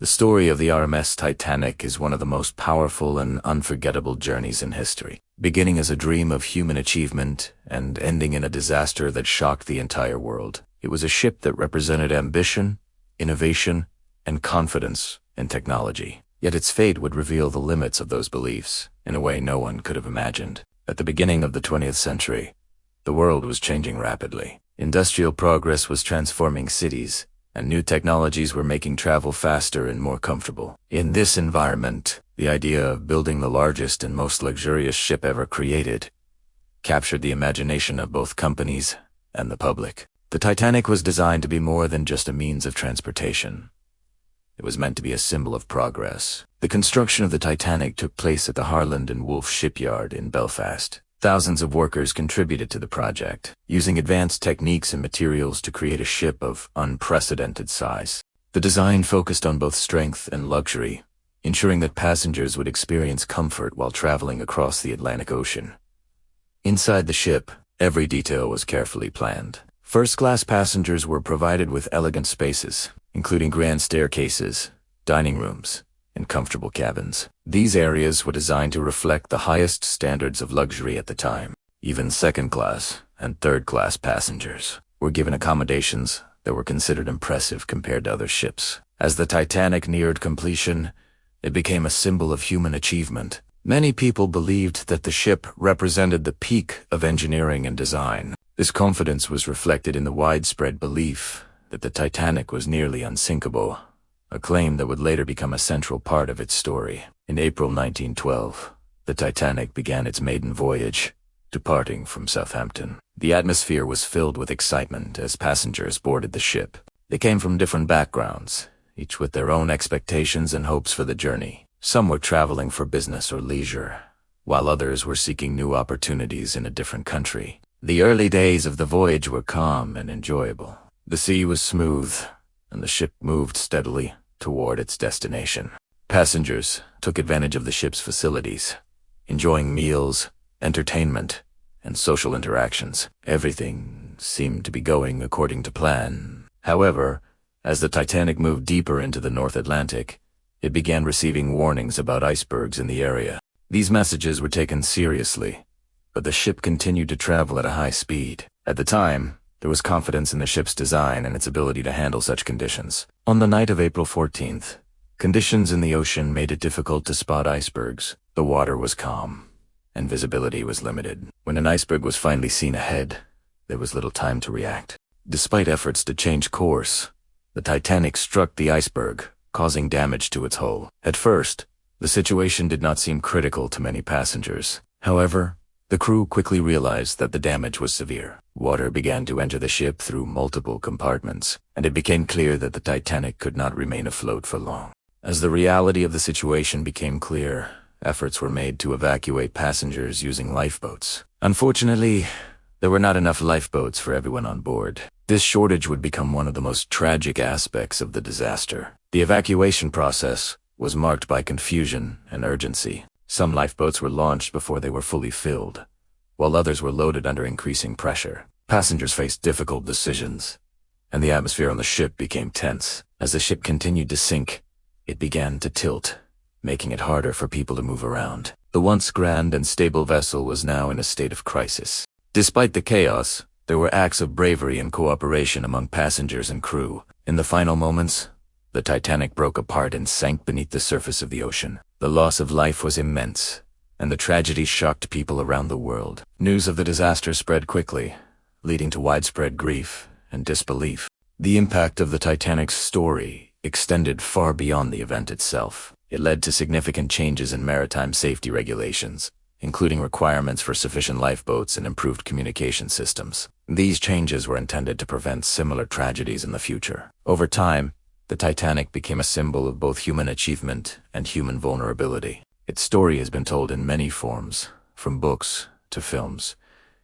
The story of the RMS Titanic is one of the most powerful and unforgettable journeys in history, beginning as a dream of human achievement and ending in a disaster that shocked the entire world. It was a ship that represented ambition, innovation, and confidence in technology. Yet its fate would reveal the limits of those beliefs in a way no one could have imagined. At the beginning of the 20th century, the world was changing rapidly. Industrial progress was transforming cities, and new technologies were making travel faster and more comfortable. In this environment, the idea of building the largest and most luxurious ship ever created captured the imagination of both companies and the public. The Titanic was designed to be more than just a means of transportation. It was meant to be a symbol of progress. The construction of the Titanic took place at the Harland and Wolff shipyard in Belfast. Thousands of workers contributed to the project, using advanced techniques and materials to create a ship of unprecedented size. The design focused on both strength and luxury, ensuring that passengers would experience comfort while traveling across the Atlantic Ocean. Inside the ship, every detail was carefully planned. First-class passengers were provided with elegant spaces, including grand staircases, dining rooms, and comfortable cabins. These areas were designed to reflect the highest standards of luxury at the time. Even second-class and third-class passengers were given accommodations that were considered impressive compared to other ships. As the Titanic neared completion, it became a symbol of human achievement. Many people believed that the ship represented the peak of engineering and design. This confidence was reflected in the widespread belief that the Titanic was nearly unsinkable, a claim that would later become a central part of its story. In April 1912, the Titanic began its maiden voyage, departing from Southampton. The atmosphere was filled with excitement as passengers boarded the ship. They came from different backgrounds, each with their own expectations and hopes for the journey. Some were traveling for business or leisure, while others were seeking new opportunities in a different country. The early days of the voyage were calm and enjoyable. The sea was smooth, and the ship moved steadily toward its destination. Passengers took advantage of the ship's facilities, enjoying meals, entertainment, and social interactions. Everything seemed to be going according to plan. However, as the Titanic moved deeper into the North Atlantic, it began receiving warnings about icebergs in the area. These messages were taken seriously, but the ship continued to travel at a high speed. At the time, there was confidence in the ship's design and its ability to handle such conditions. On the night of April 14th, conditions in the ocean made it difficult to spot icebergs. The water was calm, and visibility was limited. When an iceberg was finally seen ahead, there was little time to react. Despite efforts to change course, the Titanic struck the iceberg, causing damage to its hull. At first, the situation did not seem critical to many passengers. However, the crew quickly realized that the damage was severe. Water began to enter the ship through multiple compartments, and it became clear that the Titanic could not remain afloat for long. As the reality of the situation became clear, efforts were made to evacuate passengers using lifeboats. Unfortunately, there were not enough lifeboats for everyone on board. This shortage would become one of the most tragic aspects of the disaster. The evacuation process was marked by confusion and urgency. Some lifeboats were launched before they were fully filled, while others were loaded under increasing pressure. Passengers faced difficult decisions, and the atmosphere on the ship became tense. As the ship continued to sink, it began to tilt, making it harder for people to move around. The once grand and stable vessel was now in a state of crisis. Despite the chaos, there were acts of bravery and cooperation among passengers and crew. In the final moments, the Titanic broke apart and sank beneath the surface of the ocean. The loss of life was immense, and the tragedy shocked people around the world. News of the disaster spread quickly, leading to widespread grief and disbelief. The impact of the Titanic's story extended far beyond the event itself. It led to significant changes in maritime safety regulations, including requirements for sufficient lifeboats and improved communication systems. These changes were intended to prevent similar tragedies in the future. Over time, the Titanic became a symbol of both human achievement and human vulnerability. Its story has been told in many forms, from books to films,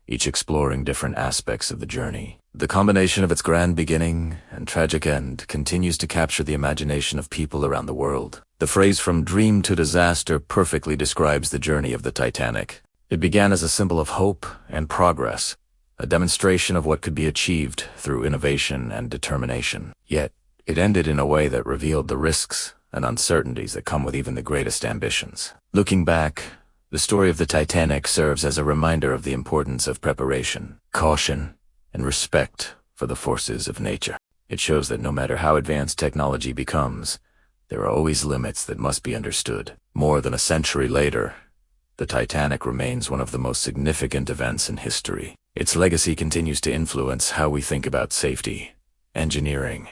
each exploring different aspects of the journey. The combination of its grand beginning and tragic end continues to capture the imagination of people around the world. The phrase "from dream to disaster" perfectly describes the journey of the Titanic. It began as a symbol of hope and progress, a demonstration of what could be achieved through innovation and determination. Yet, it ended in a way that revealed the risks and uncertainties that come with even the greatest ambitions. Looking back, the story of the Titanic serves as a reminder of the importance of preparation, caution, and respect for the forces of nature. It shows that no matter how advanced technology becomes, there are always limits that must be understood. More than a century later, the Titanic remains one of the most significant events in history. Its legacy continues to influence how we think about safety, engineering,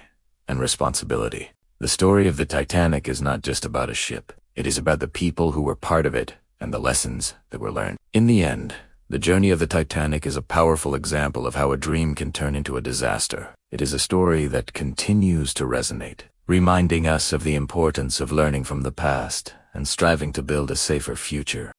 and responsibility. The story of the Titanic is not just about a ship. It is about the people who were part of it and the lessons that were learned. In the end, the journey of the Titanic is a powerful example of how a dream can turn into a disaster. It is a story that continues to resonate, reminding us of the importance of learning from the past and striving to build a safer future.